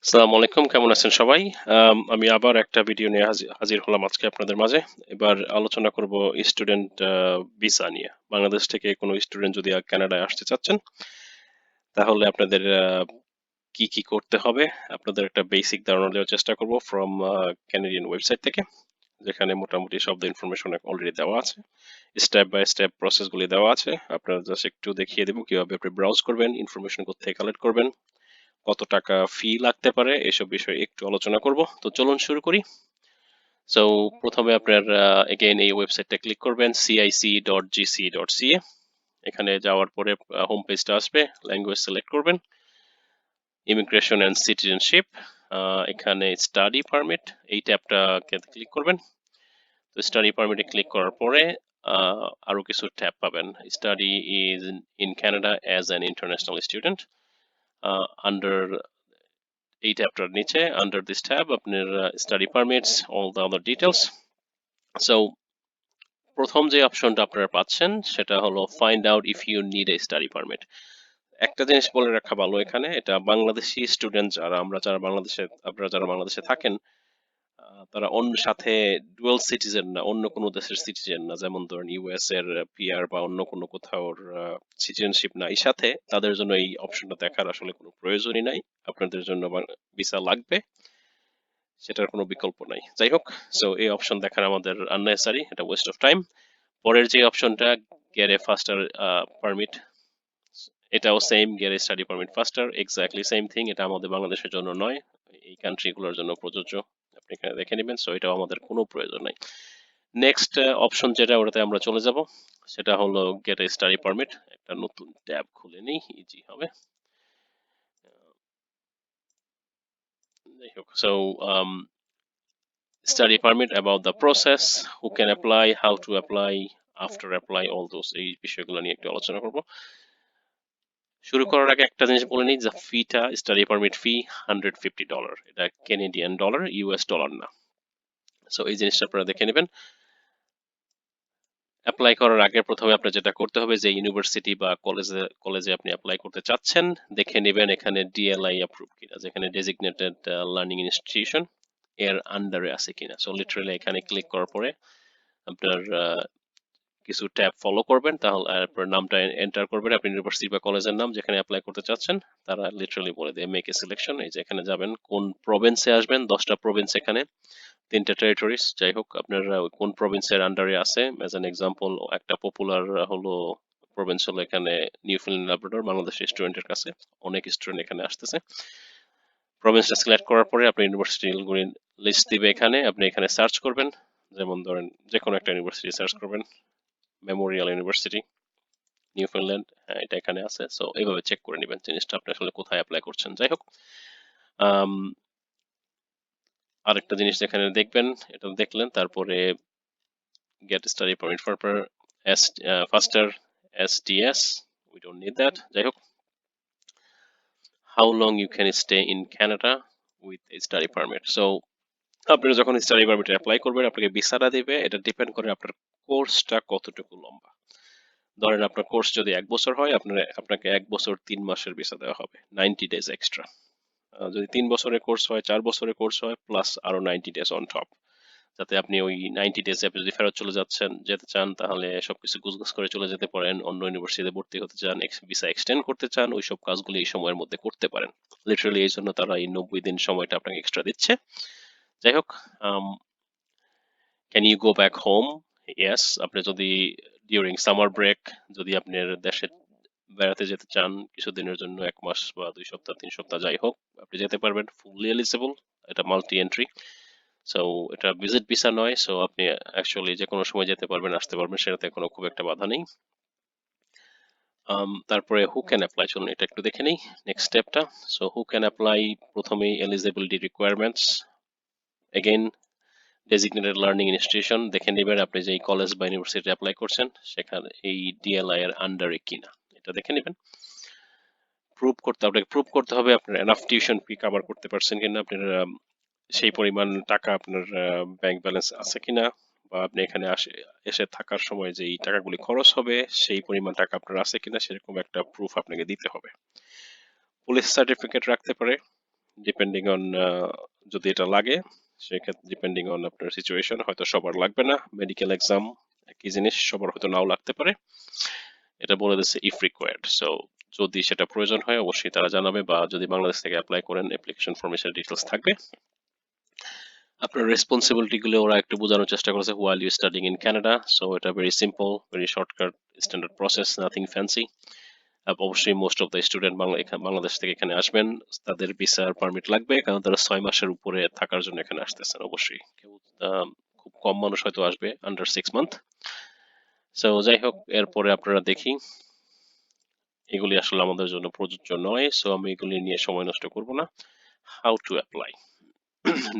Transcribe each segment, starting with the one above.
আসসালামু আলাইকুম, কেমন আছেন সবাই? আমি আবার একটা ভিডিও নিয়ে হাজির হলাম আজকে আপনাদের মাঝে। এবার আলোচনা করব স্টুডেন্ট ভিসা নিয়ে। বাংলাদেশ থেকে কোনো স্টুডেন্ট যদি কানাডায় আসতে চাচ্ছেন, তাহলে আপনাদের কি কি করতে হবে, আপনাদের একটা বেসিক ধারণা দেওয়ার চেষ্টা করব ফ্রম ক্যানাডিয়ান ওয়েবসাইট থেকে, যেখানে মোটামুটি সব ইনফরমেশন অলরেডি দেওয়া আছে। স্টেপ বাই স্টেপ প্রসেসগুলি দেওয়া আছে। আপনারা জাস্ট একটু দেখিয়ে দেবো কিভাবে আপনি ব্রাউজ করবেন, ইনফরমেশন কোত্থেকে কালেক্ট করবেন, কত টাকা ফি লাগতে পারে, এসব বিষয়ে একটু আলোচনা করব। তো চলুন শুরু করি। সো প্রথমে আপনার এগেইন এই ওয়েবসাইটটা ক্লিক করবেন cic.gc.ca। এখানে যাওয়ার পরে হোম পেজটা আসবে, ল্যাঙ্গুয়েজ সিলেক্ট করবেন, ইমিগ্রেশন অ্যান্ড সিটিজেনশিপ, এখানে স্টাডি পারমিট এই ট্যাবটাকে ক্লিক করবেন। তো স্টাডি পারমিটে ক্লিক করার পরে আরো কিছু ট্যাব পাবেন। Study is in Canada as an international student. Under এই ট্যাবটার নিচে আন্ডার দিস ট্যাব আপনার study permits all the other details. So প্রথম যে অপশনটা আপনারা পাচ্ছেন সেটা হলো find out if you need a study permit. একটা জিনিস বলে রাখা ভালো, এখানে এটা বাংলাদেশি স্টুডেন্ট আপনারা যারা বাংলাদেশে থাকেন, তারা অন্য সাথে ডুয়াল সিটিজেন না, অন্য কোনো দেশের সিটিজেন না, যেমন ধরেন ইউএস এর পিআর বা অন্য কোনো কোথাও সিটিজেনশিপ নাই সাথে, তাদের জন্য এই অপশনটা দেখার আসলে কোনো প্রয়োজনই নাই। আপনাদের জন্য ভিসা লাগবে, সেটার কোনো বিকল্প নাই। যাই হোক, সো এই অপশন দেখার আমাদের আননেসারি, এটা ওয়েস্ট অফ টাইম। পরের যে অপশনটা গেট এ ফাস্টার পারমিট, এটাও সেম, গেট এ study permit ফাস্টার, exactly same thing. এটা আমাদের বাংলাদেশের জন্য নয়, এই কান্ট্রিগুলোর জন্য প্রযোজ্য। আপনি এখানে দেখে নেবেন, সো এটাও আমাদের কোনো প্রয়োজন নাই। নেক্সট অপশন যেটা, ওটাতে আমরা চলে যাব, সেটা হলো গেট এ স্টাডি পারমিট। একটা নতুন ট্যাব খুলে নিই, ইজি হবে। যাই হোক, so study permit, about the process, who can apply, how to apply, after apply, all those এই বিষয়গুলো নিয়ে একটু আলোচনা করব। শুরু করার আগে একটা জিনিস বলে নিই, যে ফিটা, স্টাডি পারমিট ফি $150, এটা ক্যানাডিয়ান ডলার, ইউএস ডলার না। সো এই জিনিসটা আপনারা দেখে নেবেন। অ্যাপ্লাই করার আগে প্রথমে আপনার যেটা করতে হবে, যে ইউনিভার্সিটি বা কলেজে আপনি অ্যাপ্লাই করতে চাচ্ছেন, দেখে নেবেন এখানে ডিএলআই অ্যাপ্রুভ কিনা, যেখানে ডেজিগনেটেড লার্নিং ইনস্টিটিউশন এর আন্ডারে আছে কিনা। সো লিটারালি এখানে ক্লিক করার পরে আপনার কিছু ট্যাব ফলো করবেন, তাহলে আপনার নামটা এন্টার করবেন, আপনি ইউনিভার্সিটি বা কলেজের নাম যেখানে অ্যাপ্লাই করতে চাচ্ছেন, তারা লিটারালি বলে দেয় মেক এ সিলেকশন। এই যে এখানে যাবেন, কোন প্রভিন্সে আসবেন, 10টা প্রভিন্স এখানে, 3টা টেরিটরিজ। যাই হোক, আপনার কোন প্রভিন্সের আন্ডারে আছে, অ্যাজ অ্যান এক্সাম্পল একটা পপুলার হলো প্রভিন্স হলো এখানে নিউফিল্যান্ড ল্যাব্রাডর, বাংলাদেশের স্টুডেন্টের কাছে অনেক স্টুডেন্ট এখানে আসতেছে। প্রভিন্সটা সিলেক্ট করার পরে আপনি ইউনিভার্সিটি লিস্ট দিবে এখানে, আপনি এখানে সার্চ করবেন, যেমন ধরেন যে কোনো একটা ইউনিভার্সিটি সার্চ করবেন, মেমোরিয়াল ইউনিভার্সিটি নিউফিল্যান্ড, হ্যাঁ এটা এখানে আছে। সো এইভাবে চেক করে নেবেন জিনিসটা আপনি আসলে কোথায় অ্যাপ্লাই করছেন। যাই হোক, আরেকটা জিনিস যেখানে দেখবেন, এটা দেখলেন, তারপরে get study permit for faster STS, we don't need that. যাই হোক, how long you can stay in Canada with study permit. So আপনি যখন স্টাডি পারমিটে অ্যাপ্লাই করবেন, আপনাকে ভিসাটা দিবে, এটা ডিপেন্ড করে আপনার কোর্সটা কতটুকু লম্বা। ধরেন আপনার কোর্স যদি 1 বছর হয়, আপনাকে 1 বছর 3 মাসের ভিসা দেওয়া হবে, 90 ডেজ এক্সট্রা। যদি 3 বছরের কোর্স হয়, 4 বছরের কোর্স হয়, প্লাস আরো 90 ডেজ অন টপ, যাতে আপনি ওই 90 ডেজ আপনি যদি ফেরত যেতে চান, তাহলে সবকিছু গুছগাছ করে চলে যেতে পারেন, অন্য ইউনিভার্সিটিতে ভর্তি হতে চান, ভিসা এক্সটেন্ড করতে চান, ওই সব কাজগুলি এই সময়ের মধ্যে করতে পারেন। লিটারালি এই জন্য তারা এই 90 দিন সময়টা আপনাকে এক্সট্রা দিচ্ছে। যাই হোক, can you go back home? Yes, আপনি যদি ডিউরিং সামার ব্রেক, যদি আপনার দেশে বেড়াতে যেতে চান কিছুদিনের জন্য, 1 মাস বা 2 সপ্তাহ 3 সপ্তাহ, যাই হোক, আপনি যেতে পারবেন, ফুললি এলিজিবল। এটা মাল্টি এন্ট্রি, সো এটা ভিজিট ভিসা নয়। সো আপনি অ্যাকচুয়ালি যে কোনো সময় যেতে পারবেন, আসতে পারবেন, সেটাতে কোনো খুব একটা বাধা নেই। তারপরে হু ক্যান অ্যাপ্লাই, চলুন এটা একটু দেখে নিই নেক্সট স্টেপটা। সো হু ক্যান অ্যাপ্লাই, প্রথমেই eligibility requirements, again designated learning institution দেখে নেবেন, আপনি যেই কলেজ বা ইউনিভার্সিটি অ্যাপ্লাই করছেন সেখানে এই ডিএলআই এর আন্ডারে কিনা, এটা দেখে নেবেন। আপনাকে প্রুভ করতে হবে আপনার এনাফ টিউশন ফি কভার করতে পারছেন কিনা, আপনার সেই পরিমাণ টাকা আপনার ব্যাংক ব্যালেন্স আছে কিনা, বা আপনি এখানে এসে থাকার সময় যে এই টাকাগুলি খরচ হবে সেই পরিমাণ টাকা আপনার আছে কিনা সেরকম একটা প্রুফ আপনাকে দিতে হবে। পুলিশ সার্টিফিকেট রাখতে পারে, ডিপেন্ডিং অন যদি এটা লাগে সেক্ষেত্রে ডিপেন্ডিং অন আপনার সিচুয়েশন, হয়তো সবার লাগবে না। মেডিকেল এক্সাম একই জিনিস, সবার হয়তো নাও লাগতে পারে। এটা বলে দিচ্ছে ইফ রিকোয়ার্ড। সো যদি সেটা প্রয়োজন হয় অবশ্যই তারা জানাবে, বা যদি বাংলাদেশ থেকে অ্যাপ্লাই করেন অ্যাপ্লিকেশন ফর্মের ডিটেলস থাকবে। আপনার রেসপন্সিবিলিটি গুলো ওরা একটু বোঝানোর চেষ্টা করেছে while you studying in Canada, so এটা very simple, very shortcut, standard process, nothing fancy. অবশ্যই most of the student Bangladesh থেকে এখানে আসবেন, তাদের ভিসার পারমিট লাগবে, কারণ তারা 6 মাসের উপরে থাকার জন্য এখানে আসতেছেন। অবশ্যই কেউ খুব কম মানুষ হয়তো আসবে আন্ডার 6 মান্থ। সো যাই হোক, এরপরে আপনারা দেখি, এগুলি আসলে আমাদের জন্য প্রযোজ্য নয়, সো আমি এগুলি নিয়ে সময় নষ্ট করব না। হাউ টু অ্যাপ্লাই,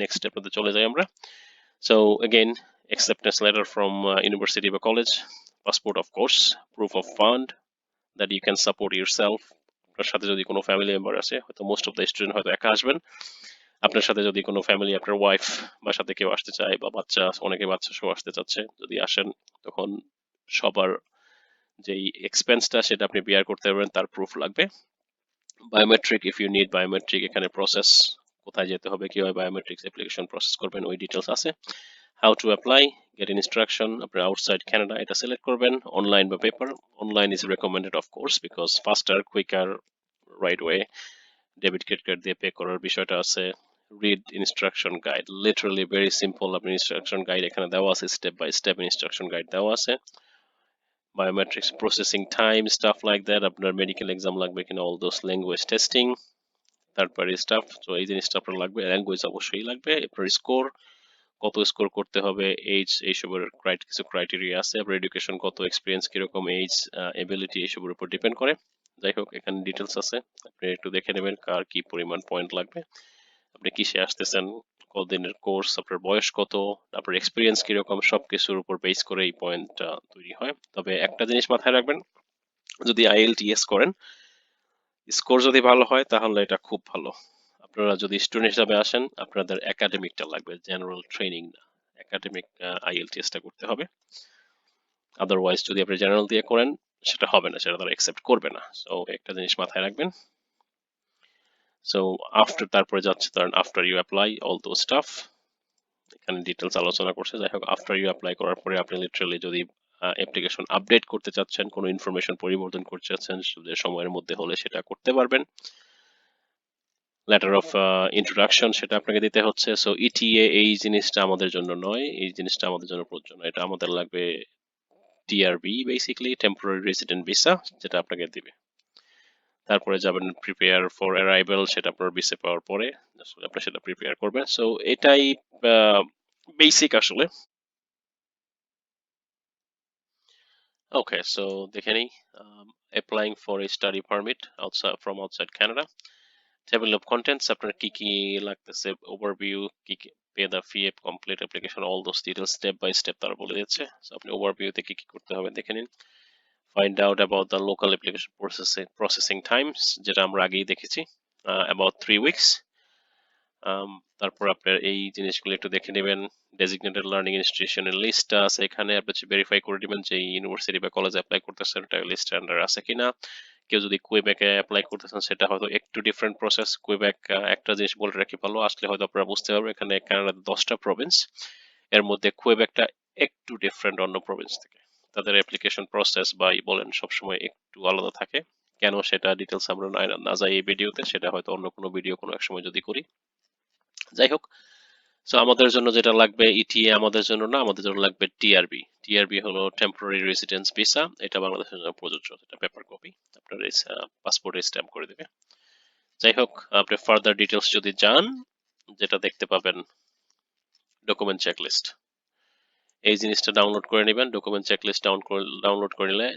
নেক্সট স্টেপে চলে যাই আমরা। So again, acceptance letter from university or college, passport of course, proof of fund that you can support yourself. আপনার সাথে যদি কোনো ফ্যামিলি মেম্বার আছে, হয়তো মোস্ট অফ দ্য স্টুডেন্ট হয়তো একা আসবেন, আপনার সাথে যদি কোনো ফ্যামিলি, আপনার ওয়াইফ বা সাথে কেউ আসতে চায়, বা বাচ্চা, অনেকে বাচ্চা সহ আসতে চাচ্ছে, যদি আসেন তখন সবার যেই এক্সপেন্সটা সেটা আপনি বিয়ার করতে পারবেন, তার প্রুফ লাগবে। Biometric, if you need biometric, এখানে প্রসেস কোথায় যেতে হবে, কিভাবে বায়োমেট্রিক্স অ্যাপ্লিকেশন প্রসেস করবেন, ওই ডিটেলস আছে। How to apply, get instruction, আপনার আউটসাইড কানাডা এটা সিলেক্ট করবেন, অনলাইন বা paper. Online is recommended of course, because faster, quicker, right way. Debit credit card দিয়ে পে করার বিষয়টা আছে। Read instruction guide, literally very simple, আপনার ইনস্ট্রাকশন গাইড এখানে দেওয়া আছে, step by step instruction guide দেওয়া আছে। Biometrics processing time, stuff like that, আপনার মেডিকেল এক্সাম লাগবে কিনা, all those, language testing, third party staff, তো এই জিনিসটা আপনার লাগবে। ল্যাঙ্গুয়েজ অবশ্যই লাগবে। আপনার স্কোর, কত স্কোর করতে হবে, এইজ, এইসবের কিছু ক্রাইটেরিয়া আছে। আপনার এডুকেশন কত, এক্সপিরিয়েন্স কিরকম, এইজ, এবিলিটি, এইসবের উপর ডিপেন্ড করে। যাই হোক, এখানে ডিটেলস আছে, আপনি একটু দেখে নেবেন কার কি পরিমাণ পয়েন্ট লাগবে, আপনি কিসে আসতেছেন, কতদিনের কোর্স, আপনার বয়স কত, আপনার এক্সপিরিয়েন্স কিরকম, সবকিছুর উপর বেস করে এই পয়েন্টটা তৈরি হয়। তবে একটা জিনিস মাথায় রাখবেন, যদি IELTS করেন, স্কোর যদি ভালো হয় তাহলে এটা খুব ভালো। আপনারা যদি স্টুডেন্ট হিসাবে আসেন, আপনাদের একাডেমিকটা লাগবে, জেনারেল ট্রেনিং না, একাডেমিক IELTS টা করতে হবে। আদারওয়াইজ যদি আপনি জেনারেল দিয়ে করেন সেটা হবে না, সেটা তারা অ্যাকসেপ্ট করবে না। সো একটা জিনিস মাথায় রাখবেন। সো তারপরে যাচ্ছে ধরেন after you apply all those staff, এখানে ডিটেলস আলোচনা করছে। যাই হোক, আফটার ইউ অ্যাপ্লাই করার পরে আপনি লিটারালি যদি অ্যাপ্লিকেশন আপডেট করতে চাচ্ছেন, কোনো ইনফরমেশন পরিবর্তন করতে চাচ্ছেন, সময়ের মধ্যে হলে সেটা করতে পারবেন। লেটার অফ ইন্ট্রোডাকশন সেটা আপনাকে দিতে হচ্ছে। সো ETA এই জিনিসটা আমাদের জন্য নয়, এই জিনিসটা আমাদের জন্য প্রযোজ্য নয়, এটা আমাদের লাগবে TRV, basically temporary resident visa, যেটা আপনাকে দিবে। তারপরে যাবেন প্রিপেয়ার ফর অ্যারাইভাল, সেটা আপনার ভিসা পাওয়ার পরে আপনি সেটা প্রিপেয়ার করবেন। সো এটাই বেসিক আসলে। ওকে, সো দেখে নিই। Applying for a study permit outside Canada, table of contents, আপনার কি কি লাগতেছে, ওভারভিউ, কি কি, pay the fee, complete application, all those details step by step তারা বলে দিচ্ছে। সো আপনি ওভারভিউতে কি কি করতে হবে দেখে নিন। Find out about the local application processing Times, যেটা আমরা আগেই দেখেছি, অ্যাবাউট 3 উইকস। তারপর আপনার এই জিনিসগুলো একটু দেখে নেবেন। ডেজিগনেটেড লার্নিং ইনস্টিটিউশনের লিস্টটা আছে এখানে, আপনি ভেরিফাই করে নেবেন যে ইউনিভার্সিটি বা কলেজে অ্যাপ্লাই করতেছেন ওটা লিস্ট আন্ডার আছে কিনা। কেউ যদি কুইবেকে অ্যাপ্লাই করতেছেন সেটা হয়তো একটু ডিফারেন্ট প্রসেস। কুইবেক, একটা জিনিস বলে রাখি ভালো, আসলে হয়তো আপনারা বুঝতে পারবেন, এখানে কানাডাতে 10টা প্রভিন্স, এর মধ্যে কুইবেকটা একটু ডিফারেন্ট অন্য প্রভিন্স থেকে। তাদের অ্যাপ্লিকেশন প্রসেস বা বলেন সবসময় একটু আলাদা থাকে। কেন সেটা ডিটেলস আমরা না যাই এই ভিডিওতে, সেটা হয়তো অন্য কোনো ভিডিও কোনো এক সময় যদি করি। যাই হোক, সো আমাদের জন্য যেটা লাগবে ETA আমাদের জন্য না, আমাদের জন্য লাগবে TRB। TRB হলো টেম্পোরারি রেসিডেন্স ভিসা, এটা বাংলাদেশের জন্য প্রযোজ্য, এটা পেপার কপি, আপনার পাসপোর্টে স্ট্যাম্প করে দেবে। যাই হোক, আপনি ফার্দার ডিটেলস যদি যান, যেটা দেখতে পাবেন ডকুমেন্ট চেকলিস্ট, এই জিনিসটা ডাউনলোড করে নেবেন। ডকুমেন্ট চেকলিস্ট ডাউনলোড করে নিলে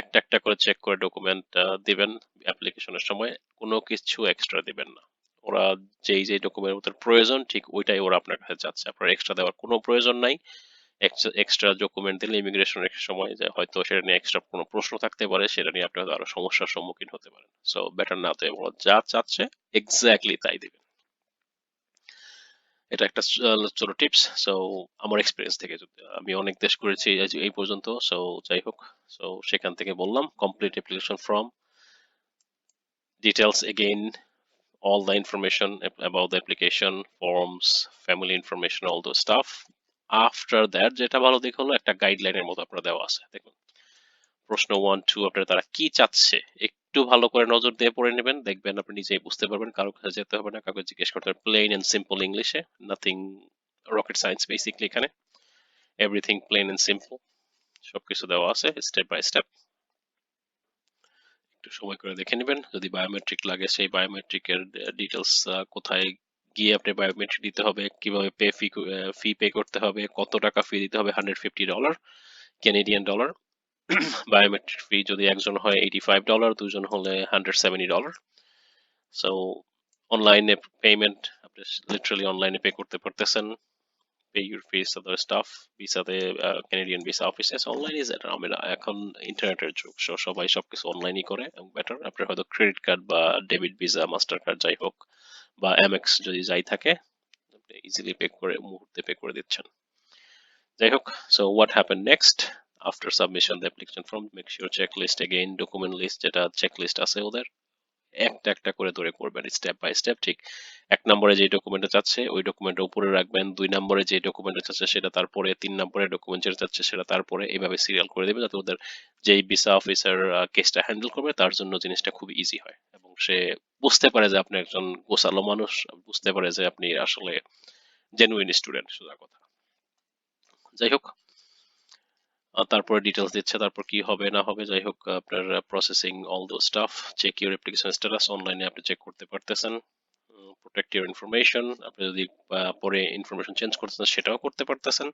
একটা একটা করে চেক করে ডকুমেন্ট দিবেন অ্যাপ্লিকেশনের সময়, কোনো কিছু এক্সট্রা দিবেন না। ওরা যেই ডকুমেন্ট ওদের প্রয়োজন ঠিক ওইটাই ওরা আপনার কাছে চাচ্ছে, আপনার এক্সট্রা দেওয়ার কোনো প্রয়োজন নাই। এক্সট্রা ডকুমেন্ট দিলে ইমিগ্রেশনের সময় যে হয়তো সেটা নিয়ে এক্সট্রা কোনো প্রশ্ন থাকতে পারে, সেটা নিয়ে আপনি হয়তো আরো সমস্যার সম্মুখীন হতে পারেন। সো বেটার না, তো যা চাচ্ছে এক্স্যাক্টলি তাই দিবেন। এটা একটা ছোট টিপস। সো আমার এক্সপিরিয়েন্স থেকে আমি অনেক দেশ করেছি এই পর্যন্ত। সো যাই হোক, সো সেখান থেকে বললাম complete application form, details again, all the information about the application forms, family information, all those stuff. After that যেটা ভালো দিক হলো একটা গাইডলাইনের মতো আপনার দেওয়া আছে। দেখুন প্রশ্ন 1 2 আপনার তারা কি চাচ্ছে একটু ভালো করে নজর দিয়ে পড়ে নেবেন, দেখবেন আপনি নিজেই বুঝতে পারবেন, কারো কাছে যেতে হবে না, কাউকে জিজ্ঞেস করতে হবে, প্লেন এন্ড সিম্পল ইংলিশে, নাথিং রকেট সায়েন্স বেসিকলি এখানে, এভরিথিং প্লেন এন্ড সিম্পল, সবকিছু দেওয়া আছে স্টেপ বাই স্টেপ। একটু সময় করে দেখে নেবেন, যদি বায়োমেট্রিক লাগে সেই বায়োমেট্রিকের ডিটেলস, কোথায় গিয়ে আপনি বায়োমেট্রিক দিতে হবে, কিভাবে ফি পে করতে হবে, কত টাকা ফি দিতে হবে, $150 ক্যানেডিয়ান ডলার। বায়োমেট্রিক ফি যদি একজন হয় $85, দুজন হলে $170। সো অনলাইনে পেমেন্ট, আপনি লিটারালি অনলাইনে পে করতে পারতেছেন, pay your fees other stuff, ভিসাতে ক্যানাডিয়ান ভিসা অফিসে অনলাইন ইজ এটা, আমরা এখন ইন্টারনেটের যুগ, সবাই সবকিছু অনলাইনই করে এবং বেটার। আপনার হয়তো ক্রেডিট কার্ড বা ডেবিট ভিসা মাস্টার কার্ড যাই হোক বা এমএক্স যদি যাই থাকে, আপনি ইজিলি পে করে মুহূর্তে পে করে দিচ্ছেন। যাই হোক, so what happen next after submission the application form, make sure check list again, document list যেটা চেক লিস্ট আছে ওদের একটা একটা করে ধরে করবেন স্টেপ বাই স্টেপ। ঠিক 1 নম্বরে যে ডকুমেন্টটা চাচ্ছে ওই ডকুমেন্টটা উপরে রাখবেন, 2 নম্বরে যে ডকুমেন্টটা চাচ্ছে সেটা তারপরে, 3 নম্বরে ডকুমেন্ট যেটা চাচ্ছে সেটা তারপরে, এইভাবে সিরিয়াল করে দেবে যাতে ওদের যেই ভিসা অফিসার কেসটা হ্যান্ডেল করবে তার জন্য জিনিসটা খুব ইজি হয় এবং সে বুঝতে পারে যে আপনি একজন গোছালো মানুষ, বুঝতে পারে যে আপনি আসলে জেনুইন স্টুডেন্ট, সোজা কথা। যাই হোক, তারপরে ডিটেলস দিচ্ছে, তারপর কি হবে না হবে, যাই হোক আপনার processing all those stuff, check your application status, অনলাইনে আপনি চেক করতে পারতেছেন, প্রোটেক্ট ইউর ইনফরমেশন, আপনি যদি পরে ইনফরমেশন চেঞ্জ করতে চান সেটাও করতে পারতেছেন,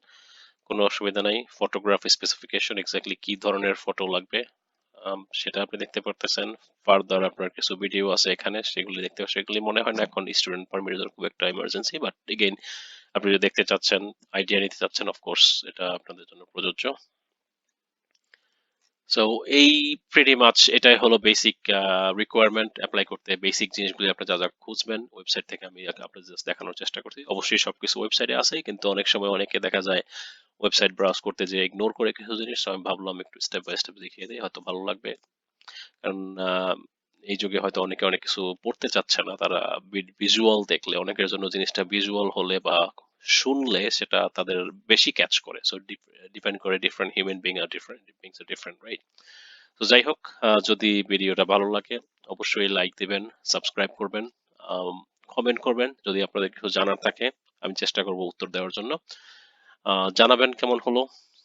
কোনো অসুবিধা নাই। ফটোগ্রাফ স্পেসিফিকেশন, এক্স্যাক্টলি কি ধরনের ফটো লাগবে সেটা আপনি দেখতে পারতেছেন। ফার্দার আপনার কিছু ভিডিও আছে এখানে, সেগুলি দেখতে, সেগুলি মনে হয় না এখন স্টুডেন্ট পারমিটের জন্য খুব একটা ইমার্জেন্সি, বাট এগেইন আপনি যদি দেখতে চাচ্ছেন, আইডিয়া নিতে চাচ্ছেন, অফকোর্স এটা আপনাদের জন্য প্রযোজ্য। সো এই প্রিটি মাচ এটাই হলো বেসিক রিকোয়ারমেন্ট অ্যাপ্লাই করতে, বেসিক জিনিসগুলো আপনি যা যা খুঁজবেন ওয়েবসাইট থেকে, আমি আপনাদের জাস্ট দেখানোর চেষ্টা করছি। অবশ্যই সবকিছু ওয়েবসাইটে আছে, কিন্তু অনেক সময় অনেকে দেখা যায় ওয়েবসাইট ব্রাউজ করতে যে ইগনোর করে কিছু জিনিস, আমি ভাবলাম একটু স্টেপ বাই স্টেপ দেখিয়ে দিই, হয়তো ভালো লাগবে। কারণ এই যুগে হয়তো অনেকে অনেক কিছু পড়তে চাচ্ছে না, তারা ভিজুয়াল দেখলে, অনেকের জন্য জিনিসটা ভিজুয়াল হলে বা শুনলে সেটা তাদের বেশি ক্যাচ করে। সো ডিপেন্ড করে, ডিফারেন্ট হিউম্যান বিং আর different beings are different, right? তো যাই হোক, যদি ভিডিওটা ভালো লাগে অবশ্যই লাইক দিবেন, সাবস্ক্রাইব করবেন, কমেন্ট করবেন, যদি আপনাদের কিছু জানার থাকে আমি চেষ্টা করব উত্তর দেওয়ার জন্য। জানাবেন কেমন হলো।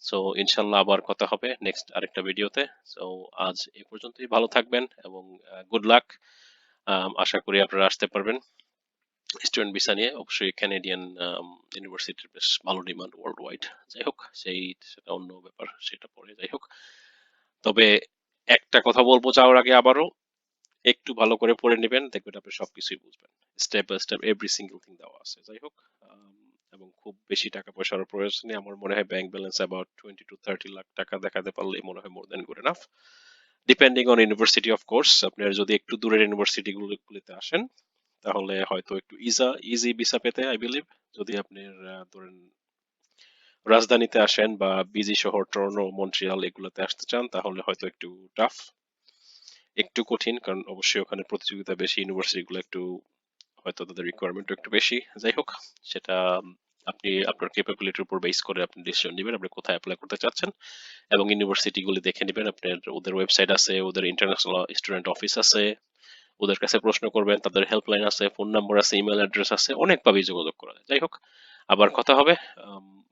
সো ইনশাল্লাহ আবার কথা হবে নেক্সট আরেকটা ভিডিওতে। সো আজ এই পর্যন্তই, ভালো থাকবেন এবং গুড লাক। আশা করি আপনারা আসতে পারবেন স্টুডেন্ট ভিসা নিয়ে। অবশ্যই ক্যানাডিয়ান ইউনিভার্সিটির বেশ ভালো ডিমান্ড ওয়ার্ল্ড ওয়াইড। যাই হোক, সেটা অন্য ব্যাপার, সেটা পরে। যাই হোক, তবে একটা কথা বলবো যাওয়ার আগে আবারও, একটু ভালো করে পড়ে নেবেন, দেখবেন আপনি সবকিছুই বুঝবেন, step by step every single thing দেওয়া আছে। যাই হোক, এবং খুব বেশি টাকা পয়সার প্রয়োজন নেই, আমার মনে হয় bank balance about 20 to 30 lakh টাকা দেখাতে পারলেই মনে হয় more than good enough, depending on university of course. আপনার যদি একটু দূরের ইউনিভার্সিটি গুলিতে আসেন তাহলে হয়তো একটু ইজি ভিসা পেতে আই বিলিভ। যদি আপনি ধরেন রাজধানীতে আসেন বা বিজি শহর টরন্টো মন্ট্রিয়াল এগুলোতে আসতে চান তাহলে হয়তো একটু টাফ, একটু কঠিন, কারণ অবশ্যই ওখানে প্রতিযোগিতা বেশি, ইউনিভার্সিটি গুলো একটু হয়তো তাদের রিকোয়ারমেন্ট একটু বেশি। যাই হোক, সেটা আপনি আপনার ক্যাপাবিলিটির উপর বেস করে আপনি ডিসিশন নেবেন আপনি কোথায় অ্যাপ্লাই করতে চাচ্ছেন, এবং ইউনিভার্সিটি গুলি দেখে নেবেন। আপনার ওদের ওয়েবসাইট আছে, ওদের ইন্টারন্যাশনাল স্টুডেন্ট অফিস আছে, ওদের কাছে প্রশ্ন করবেন, তাদের হেল্পলাইন আছে, ফোন নাম্বার আছে, ইমেল অ্যাড্রেস আছে, অনেকভাবেই যোগাযোগ করা যায়। যাই হোক, আবার কথা হবে।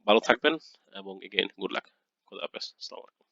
ভালো থাকবেন এবং এগেইন গুড লাক। খুদা হাফেজ, আসসালামু আলাইকুম।